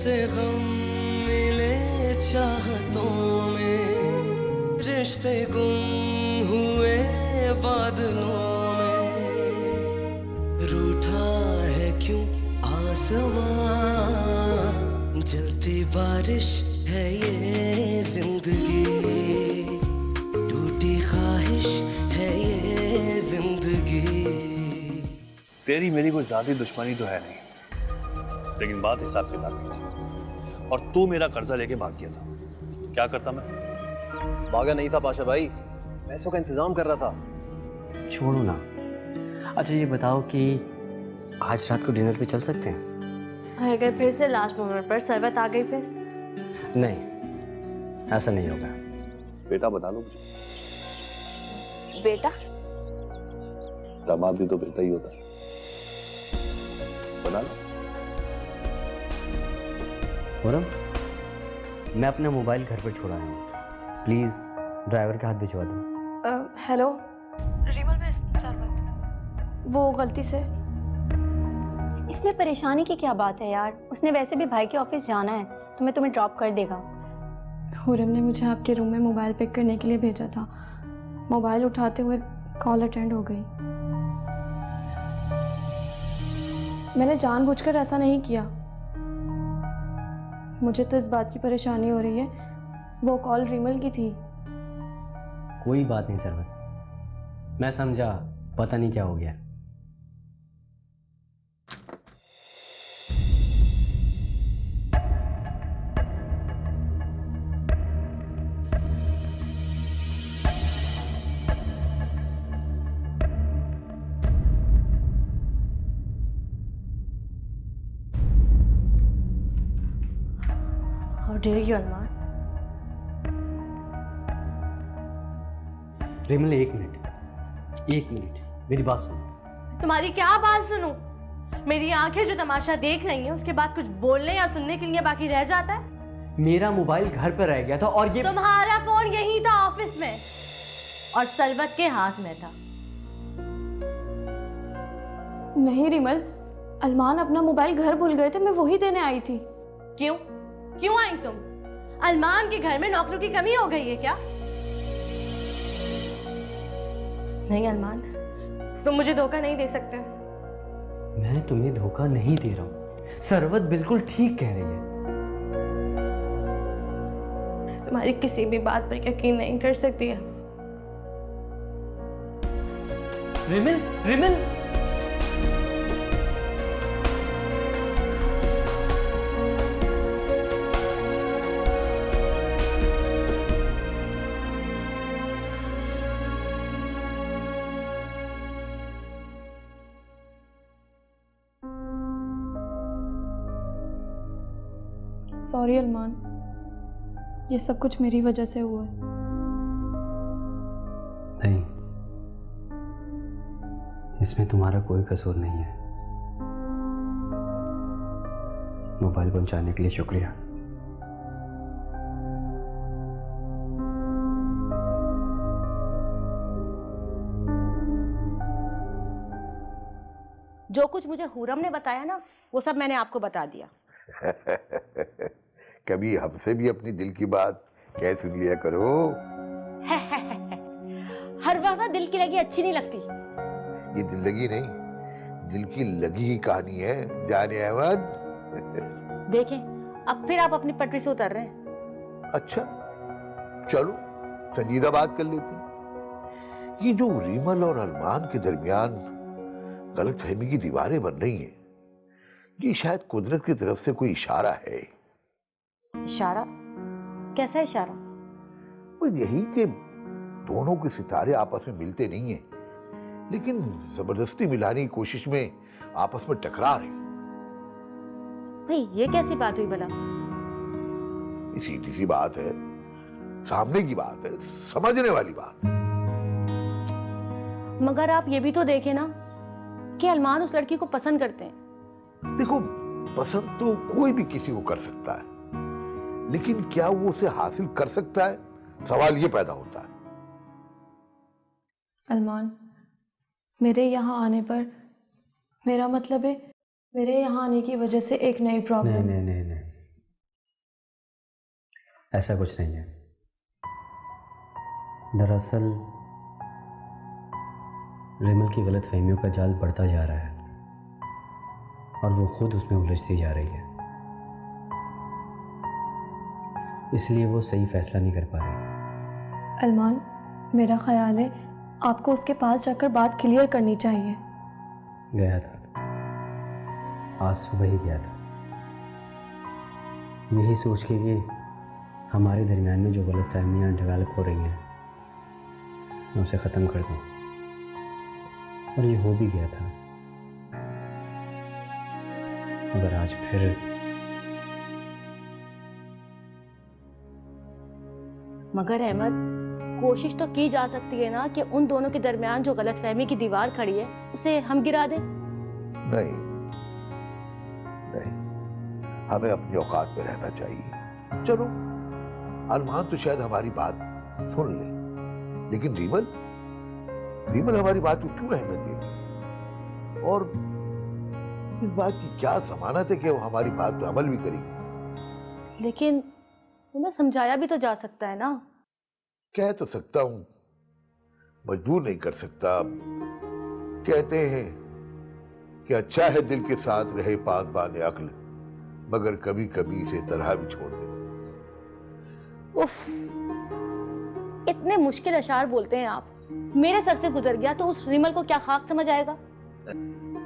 से गम मिले चाहतों में, रिश्ते गुम हुए बादलों में, रूठा है क्यों आसमां, जलती बारिश है ये जिंदगी, टूटी ख्वाहिश है ये जिंदगी। तेरी मेरी कोई ज़ाती दुश्मनी तो है नहीं, लेकिन बात हिसाब किताब की थी। और तू मेरा कर्जा लेके भाग गया था, क्या करता मैं? भागा नहीं था पाशा भाई, पैसों का इंतजाम कर रहा था। छोड़ो ना। अच्छा ये बताओ कि आज रात को डिनर पे चल सकते हैं? अगर फिर से लास्ट मोमेंट पर सरबत आ गई फिर? नहीं, ऐसा नहीं होगा। बेटा बता लो मुझे। बेटा? दामाद भी तो बेटा ही होता है, बना लो। खुरम, मैं अपना मोबाइल घर पर छोड़ा हूँ, प्लीज ड्राइवर के हाथ भिजवा दो। हेलो रिमल, मैं सरवत, वो गलती से। इसमें परेशानी की क्या बात है यार, उसने वैसे भी भाई के ऑफिस जाना है तो मैं तुम्हें ड्रॉप कर देगा। हुरम ने मुझे आपके रूम में मोबाइल पिक करने के लिए भेजा था, मोबाइल उठाते हुए कॉल अटेंड हो गई। मैंने जानबूझकर ऐसा नहीं किया, मुझे तो इस बात की परेशानी हो रही है, वो कॉल रिमल की थी। कोई बात नहीं सरवत, मैं समझा, पता नहीं क्या हो गया। How dare you, Arman? Rimal एक मिनट, मेरी बात सुनो। तुम्हारी क्या बात सुनूं? मेरी आंखें जो तमाशा देख रही हैं उसके बाद कुछ बोलने या सुनने के लिए बाकी रह जाता है? मेरा मोबाइल घर पर रह गया था और ये तुम्हारा फोन यही था ऑफिस में और सरवत के हाथ में था। नहीं रिमल, अरमान अपना मोबाइल घर भूल गए थे, मैं वही देने आई थी। क्यों आई तुम? अरमान के घर में नौकरों की कमी हो गई है क्या? नहीं अरमान, तुम मुझे धोखा नहीं दे सकते। मैं तुम्हें धोखा नहीं दे रहा हूँ, सरवत बिल्कुल ठीक कह रही है। तुम्हारी किसी भी बात पर यकीन नहीं कर सकती है। रिमल सॉरी अरमान, ये सब कुछ मेरी वजह से हुआ है। नहीं, इसमें तुम्हारा कोई कसूर नहीं है। मोबाइल पहुंचाने के लिए शुक्रिया। जो कुछ मुझे हुरम ने बताया ना, वो सब मैंने आपको बता दिया। कभी हमसे भी अपनी दिल की बात कह सुन लिया करो। हर वक्त दिल की लगी अच्छी नहीं लगती। ये दिल लगी नहीं, दिल की लगी ही कहानी है जाने अहमद। देखें, अब फिर आप अपनी पटरी से उतर रहे हैं। अच्छा चलो संजीदा बात कर लेते हैं। ये जो रिमल और अरमान के दरमियान गलतफहमी की दीवारें बन रही हैं, ये शायद कुदरत की तरफ से कोई इशारा है। इशारा? कैसा इशारा? वो यही कि दोनों के सितारे आपस में मिलते नहीं हैं, लेकिन जबरदस्ती मिलाने की कोशिश में आपस में टकरा रहे। भाई ये कैसी बात हुई भला? सीधी सी बात है, सामने की बात है, समझने वाली बात है। मगर आप ये भी तो देखें ना कि अरमान उस लड़की को पसंद करते हैं। देखो, पसंद तो कोई भी किसी को कर सकता है, लेकिन क्या वो उसे हासिल कर सकता है, सवाल ये पैदा होता है। अरमान, मेरे यहाँ आने पर, मेरा मतलब है मेरे यहाँ आने की वजह से एक नई प्रॉब्लम। नहीं, ऐसा कुछ नहीं है। दरअसल रिमल की गलत फहमियों का जाल बढ़ता जा रहा है और वो खुद उसमें उलझती जा रही है, इसलिए वो सही फैसला नहीं कर पा रही। अरमान, मेरा ख्याल है आपको उसके पास जाकर बात क्लियर करनी चाहिए। गया था, आज सुबह ही गया था, यही सोच के कि हमारे दरमियान में जो गलत फहमियाँ डेवलप हो रही हैं मैं उसे ख़त्म कर दूँ, और ये हो भी गया था। मगर आज फिर मगर अहमद, कोशिश तो की जा सकती है ना कि उन दोनों के दरमियान जो गलतफहमी की दीवार खड़ी है उसे हम गिरा दें। नहीं नहीं, हमें अपनी औकात में रहना चाहिए। चलो, अरमान तो शायद हमारी बात सुन ले, लेकिन रीमल हमारी बात को क्यों अहमियत देगी? और इस बात की क्या जमानत है कि वो हमारी बात पे अमल भी करेगी? लेकिन उन्हें समझाया भी तो जा सकता है ना। कह तो सकता हूं, मजबूर नहीं कर सकता। कहते हैं कि अच्छा है दिल के साथ रहे पासबान अक्ल, मगर कभी कभी इसे तरह भी छोड़ दे। उफ, इतने मुश्किल अशार बोलते हैं आप। मेरे सर से गुजर गया तो उस रिमल को क्या खाक समझ आएगा?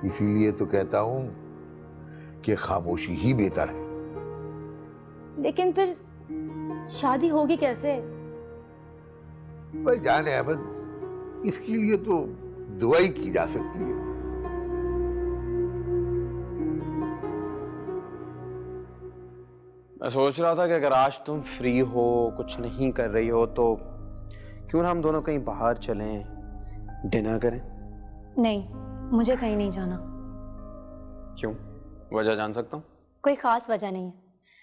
इसीलिए तो कहता हूं कि खामोशी ही बेहतर है। लेकिन फिर शादी होगी कैसे? भाई जान अहमद, इसके लिए तो दुआ ही की जा सकती है। मैं सोच रहा था कि अगर आज तुम फ्री हो, कुछ नहीं कर रही हो, तो क्यों ना हम दोनों कहीं बाहर चलें, डिनर करें? नहीं, मुझे कहीं नहीं जाना। क्यों? वजह जान सकता हूँ? कोई खास वजह नहीं है।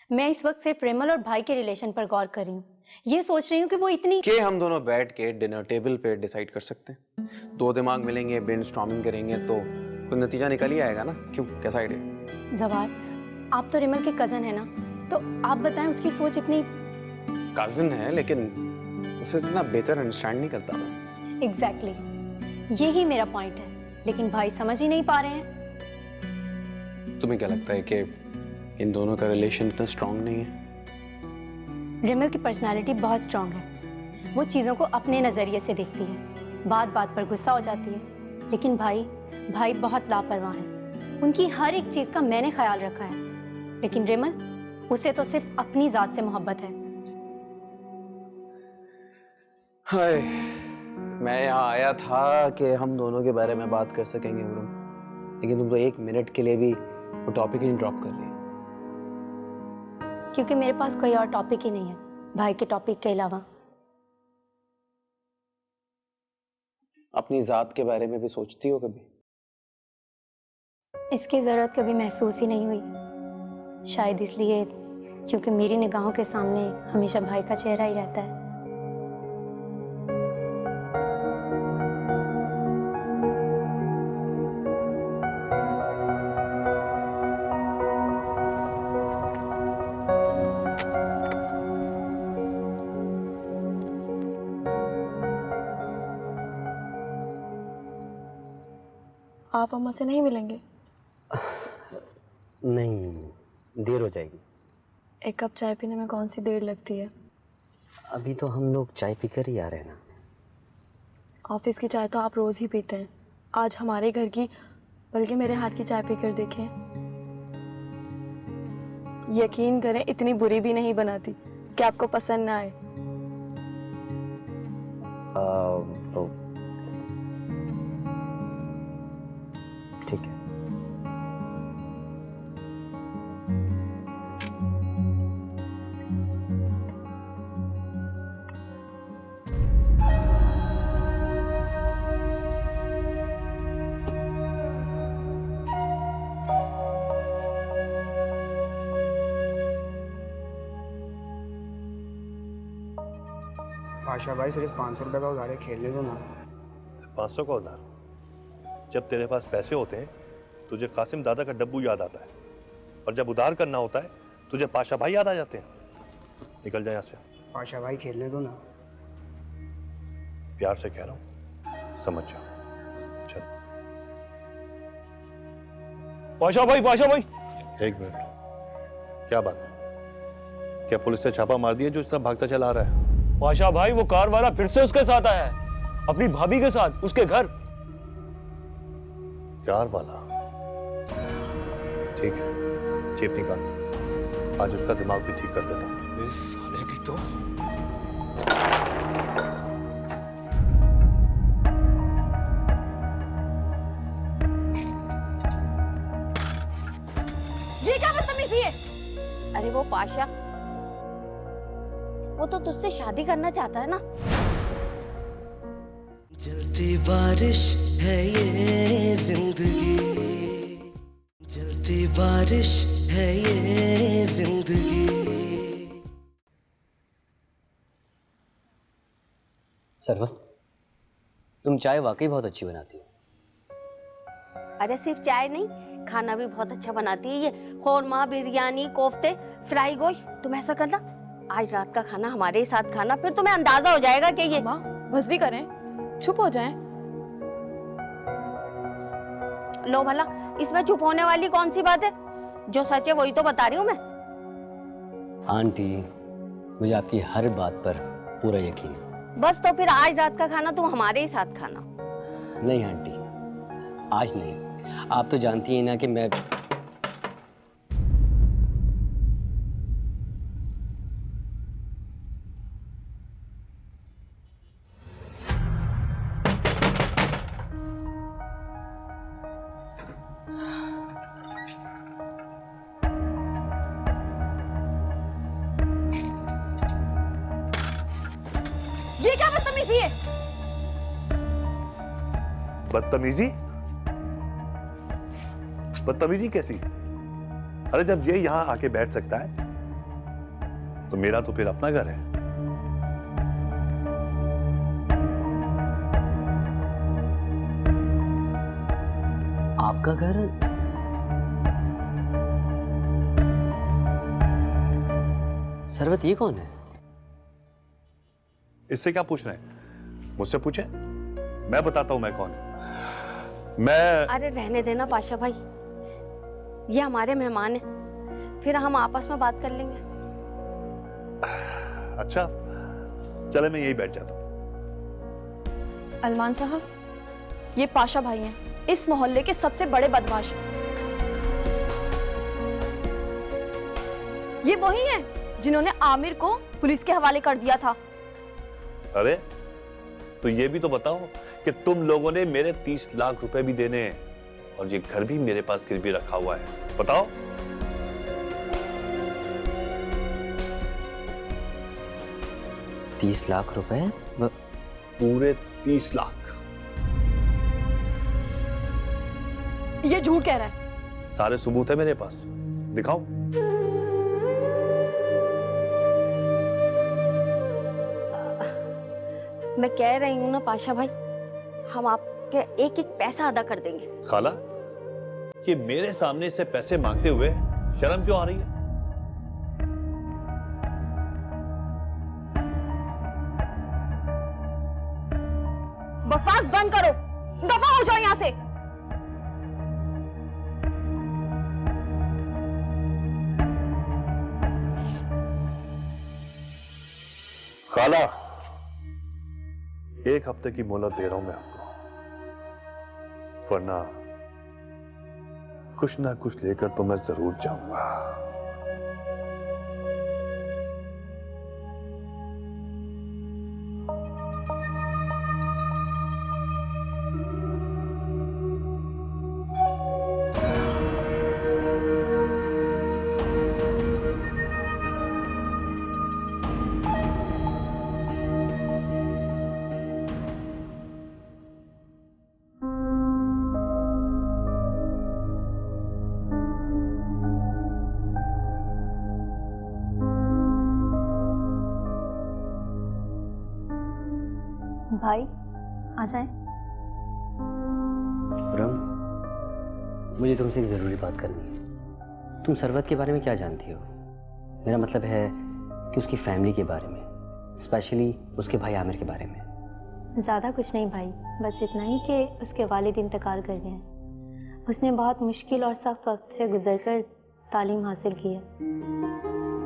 मैं इस वक्त सिर्फ रिमल और भाई के रिलेशन पर गौर कर रही हूँ। ये सोच रही हूँ कि वो इतनी कि हम दोनों बैठ के डिनर टेबल पे डिसाइड कर सकते हैं। दो दिमाग मिलेंगे, ब्रेनस्टॉर्मिंग करेंगे तो कोई नतीजा निकल ही आएगा ना। क्यों, कैसा आइडिया? जवार, आप तो रिमल के कजन है ना, तो आप बताएं उसकी सोच इतनी। कजिन है लेकिन उसे इतना बेहतर अंडरस्टैंड नहीं करता मैं। एग्जैक्टली, यही मेरा पॉइंट है, लेकिन भाई समझ ही नहीं पा रहे हैं। तुम्हें क्या लगता है कि इन दोनों का रिलेशन इतना स्ट्रांग नहीं है? रिमल की पर्सनालिटी बहुत स्ट्रांग है। वो चीज़ों को अपने नज़रिए से देखती है, बात बात पर गुस्सा हो जाती है। लेकिन भाई बहुत लापरवाह है। उनकी हर एक चीज़ का मैंने ख्याल रखा है। लेकिन रिमल, उसे तो सिर्फ अपनी ज़ात से मोहब्बत है। हाय, मैं यहाँ आया था कि हम दोनों के बारे में बात कर सकेंगे गुरु, लेकिन तुम तो एक मिनट के लिए भी वो टॉपिक ही नहीं ड्रॉप कर रही। क्योंकि मेरे पास कोई और टॉपिक ही नहीं है भाई के टॉपिक के अलावा। अपनी जात के बारे में भी सोचती हो कभी? इसकी ज़रूरत कभी महसूस ही नहीं हुई। शायद इसलिए क्योंकि मेरी निगाहों के सामने हमेशा भाई का चेहरा ही रहता है। आप अम्मा से नहीं मिलेंगे? नहीं, देर हो जाएगी। एक कप चाय पीने में कौन सी देर लगती है? अभी तो हम लोग चाय पीकर ही आ रहे हैं ना। ऑफिस की चाय तो आप रोज़ ही पीते हैं। आज हमारे घर की, बल्कि मेरे हाथ की चाय पीकर देखें। यकीन करें, इतनी बुरी भी नहीं बनाती कि आपको पसंद ना आए। तो ठीक है। पाशा भाई, सिर्फ 500 रुपये का उधार है, खेलने दो ना। 500 का उधार? जब तेरे पास पैसे होते हैं तुझे कासिम दादा का डब्बू याद आता है, और जब उधार करना होता है तुझे पाशा भाई याद आ जाते हैं। निकल जाए यहाँ से। पाशा भाई खेलने दो ना। प्यार से कह रहा हूँ, समझ जा। चल। पाशा भाई, पाशा भाई। एक मिनट, क्या बात है? क्या पुलिस ने छापा मार दिया जो इस तरह भागता चला आ रहा है? पाशा भाई, वो कार वाला फिर से उसके साथ आया है, अपनी भाभी के साथ, उसके घर। कार वाला? ठीक है, चेप निकाल, आज उसका दिमाग भी ठीक कर देता हूँ। इस साले की तो। ये क्या बदतमीजी है? अरे वो पाशा, वो तो तुझसे शादी करना चाहता है ना। जलती बारिश है ये जिंदगी, जलती बारिश है ये जिंदगी। सरवत, तुम चाय वाकई बहुत अच्छी बनाती हो। अरे सिर्फ चाय नहीं, खाना भी बहुत अच्छा बनाती है ये। खौरमा, बिरयानी, कोफ्ते, फ्राई गोश्त। तुम ऐसा करना, आज रात का खाना हमारे ही साथ खाना, फिर तुम्हें अंदाजा हो जाएगा कि ये। बस भी करें, चुप हो जाएं। लो भला, इसमें चुप होने वाली कौन सी बात है? जो सच है वही तो बता रही हूँ मैं। आंटी, मुझे आपकी हर बात पर पूरा यकीन है। बस तो फिर आज रात का खाना तुम हमारे ही साथ खाना। नहीं आंटी, आज नहीं। आप तो जानती हैं ना कि मैं ये क्या बदतमीजी है? बदतमीजी? बदतमीजी कैसी? अरे जब ये यहां आके बैठ सकता है तो मेरा तो फिर अपना घर है। आपका घर? सरवत, ये कौन है? इससे क्या पूछ रहे हैं? मुझसे पूछे, मैं बताता हूं मैं कौन हूं। मैं अरे रहने देना पाशा भाई, ये हमारे मेहमान हैं, फिर हम आपस में बात कर लेंगे। अच्छा, चले मैं यही बैठ जाता हूं। अरमान साहब, ये पाशा भाई हैं, इस मोहल्ले के सबसे बड़े बदमाश। ये वही हैं जिन्होंने आमिर को पुलिस के हवाले कर दिया था। अरे तो ये भी तो बताओ कि तुम लोगों ने मेरे 30 लाख रुपए भी देने हैं और ये घर भी मेरे पास गिरवी रखा हुआ है। बताओ। $30 लाख रुपए? पूरे 30 लाख। ये झूठ कह रहा है। सारे सबूत है मेरे पास, दिखाओ। मैं कह रही हूँ ना पाशा भाई, हम आपके एक एक पैसा अदा कर देंगे। खाला, ये मेरे सामने से पैसे मांगते हुए शर्म क्यों आ रही है? बकवास बंद करो, दफा हो जाओ यहाँ से। खाला, 1 हफ्ते की मोहलत दे रहा हूं मैं आपको, वरना कुछ ना कुछ लेकर तो मैं जरूर जाऊंगा। भाई आ जाए। रम, मुझे तुमसे एक जरूरी बात करनी है। तुम सरवत के बारे में क्या जानती हो? मेरा मतलब है कि उसकी फैमिली के बारे में, स्पेशली उसके भाई आमिर के बारे में। ज़्यादा कुछ नहीं भाई, बस इतना ही कि उसके वालिद इंतकाल कर गए हैं। उसने बहुत मुश्किल और सख्त वक्त से गुजरकर तालीम हासिल की है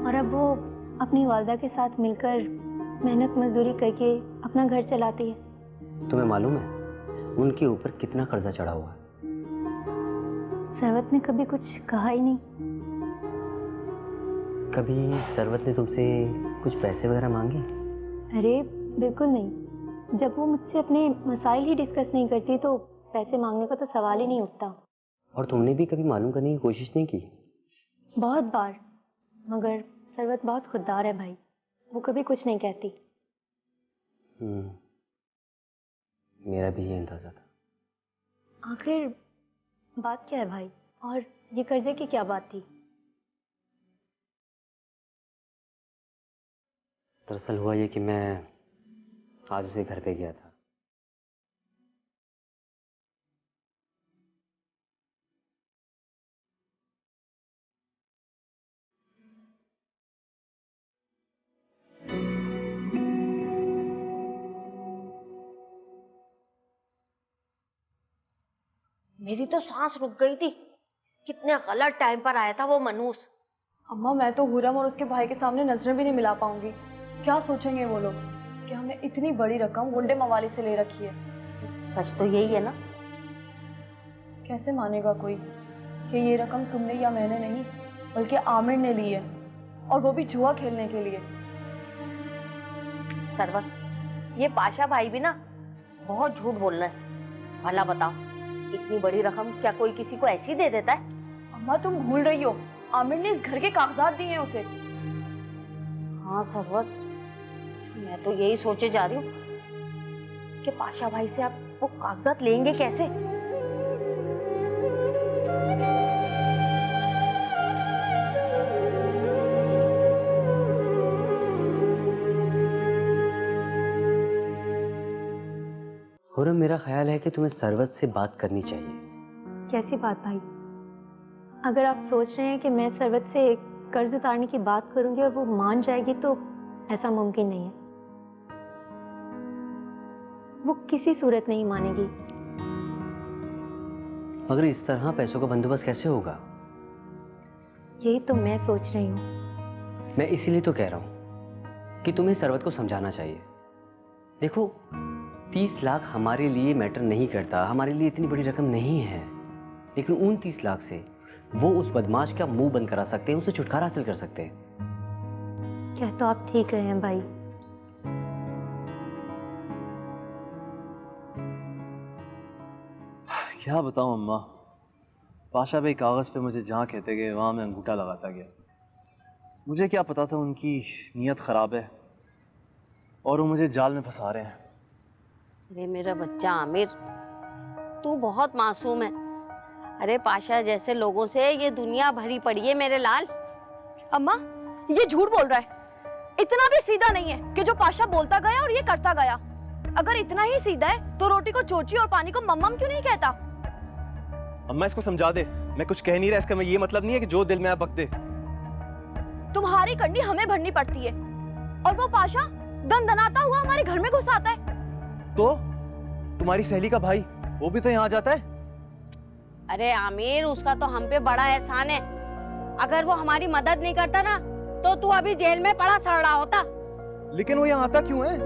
और अब वो अपनी वालदा के साथ मिलकर मेहनत मजदूरी करके अपना घर चलाती है। तुम्हें मालूम है उनके ऊपर कितना कर्जा चढ़ा हुआ है? सरवत ने कभी कुछ कहा ही नहीं। कभी सरवत ने तुमसे कुछ पैसे वगैरह मांगे? अरे बिल्कुल नहीं, जब वो मुझसे अपने मसाइल ही डिस्कस नहीं करती तो पैसे मांगने का तो सवाल ही नहीं उठता। और तुमने भी कभी मालूम करने की कोशिश नहीं की? बहुत बार, मगर सरवत बहुत खुददार है भाई, वो कभी कुछ नहीं कहती। मेरा भी ये अंदाजा था। आखिर बात क्या है भाई, और ये कर्जे की क्या बात थी? दरअसल हुआ ये कि मैं आज उसे घर पे गया था। मेरी तो सांस रुक गई थी, कितने गलत टाइम पर आया था वो मनूस। अम्मा मैं तो हुरम और उसके भाई के सामने नजरें भी नहीं मिला पाऊंगी। क्या सोचेंगे वो लोग कि हमने इतनी बड़ी रकम गुंडे मवाली से ले रखी है। सच तो यही है ना। कैसे मानेगा कोई कि ये रकम तुमने या मैंने नहीं बल्कि आमिर ने ली है, और वो भी जुआ खेलने के लिए। सरवत, ये पाशा भाई भी ना बहुत झूठ बोल रहा है। भला बताओ, इतनी बड़ी रकम क्या कोई किसी को ऐसी दे देता है? अम्मा तुम भूल रही हो, आमिर ने इस घर के कागजात दिए हैं उसे। हाँ सरवत, मैं तो यही सोचे जा रही हूँ कि पाशा भाई से आप वो कागजात लेंगे कैसे। हुरम, मेरा ख्याल है कि तुम्हें सरवत से बात करनी चाहिए। कैसी बात भाई? अगर आप सोच रहे हैं कि मैं सरवत से कर्ज उतारने की बात करूंगी और वो मान जाएगी तो ऐसा मुमकिन नहीं है। वो किसी सूरत नहीं मानेगी। मगर इस तरह पैसों का बंदोबस्त कैसे होगा? यही तो मैं सोच रही हूँ। मैं इसीलिए तो कह रहा हूं कि तुम्हें सरवत को समझाना चाहिए। देखो, 30 लाख हमारे लिए मैटर नहीं करता, हमारे लिए इतनी बड़ी रकम नहीं है, लेकिन उन 30 लाख से वो उस बदमाश का मुंह बंद करा सकते हैं, उसे छुटकारा हासिल कर सकते हैं। क्या तो आप ठीक रहे हैं भाई। क्या बताऊं अम्मा, पाशा भाई कागज पे मुझे जहाँ कहते गए वहाँ मैं अंगूठा लगाता गया। मुझे क्या पता था उनकी नीयत खराब है और वो मुझे जाल में फंसा रहे हैं। अरे मेरा बच्चा आमिर, तू बहुत मासूम है। अरे पाशा जैसे लोगों से ये दुनिया भरी पड़ी है मेरे लाल। अम्मा ये झूठ बोल रहा है, इतना भी सीधा नहीं है कि जो पाशा बोलता गया और ये करता गया। अगर इतना ही सीधा है तो रोटी को चोची और पानी को मम्मम क्यों नहीं कहता? अम्मा इसको समझा दे, मैं कुछ कह नहीं रहा, इसका मैं ये मतलब नहीं है कि जो दिल में आए बक दे। तुम्हारी कंडी हमें भरनी पड़ती है और वो पाशा दनदनाता हुआ हमारे घर में घुस आता है। तो तुम्हारी सहेली का भाई वो भी तो यहाँ जाता है। अरे आमिर, उसका तो हम पे बड़ा एहसान है। अगर वो हमारी मदद नहीं करता ना तो तू अभी जेल में पड़ा सड़ रहा होता। लेकिन वो यहाँ आता क्यों है?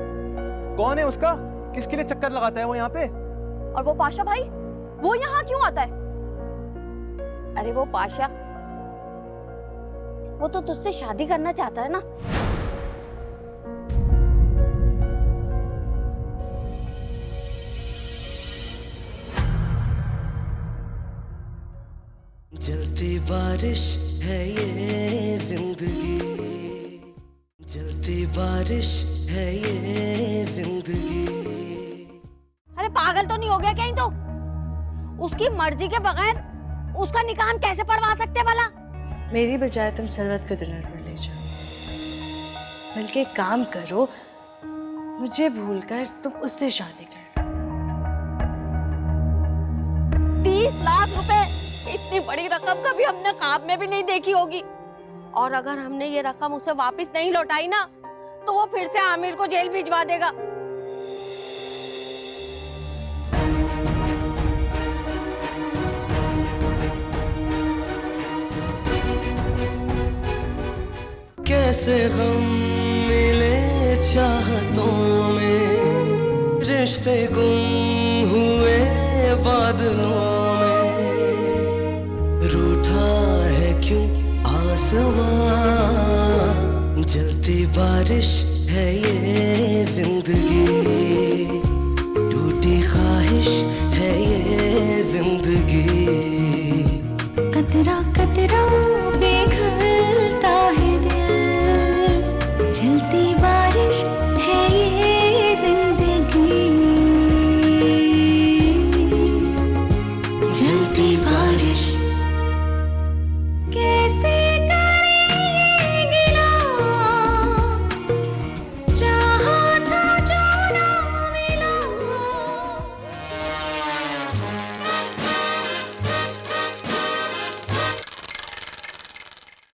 कौन है उसका? किसके लिए चक्कर लगाता है वो यहाँ पे? और वो पाशा भाई, वो यहाँ क्यों आता है? अरे वो पाशा, वो तो तुझसे शादी करना चाहता है ना। जलती बारिश है ये जिंदगी, जलती बारिश है ये जिंदगी। अरे पागल तो नहीं हो गया कहीं? तो उसकी मर्जी के बगैर उसका निकाह हम कैसे पढ़वा सकते भला? मेरी बजाय तुम सरवत को डिनर पर ले जाओ, बल्कि एक काम करो, मुझे भूलकर तुम उससे शादी कर लो। 30 लाख रुपए, इतनी बड़ी रकम कभी हमने ख्वाब में भी नहीं देखी होगी। और अगर हमने ये रकम उसे वापस नहीं लौटाई ना तो वो फिर से आमिर को जेल भिजवा देगा। कैसे गम मिले चाहतों में, रिश्ते गुम हुए बादलों में, रूठा है क्यों आसमां, जलती बारिश है ये जिंदगी, टूटी ख्वाहिश है ये जिंदगी। कतरा कतरा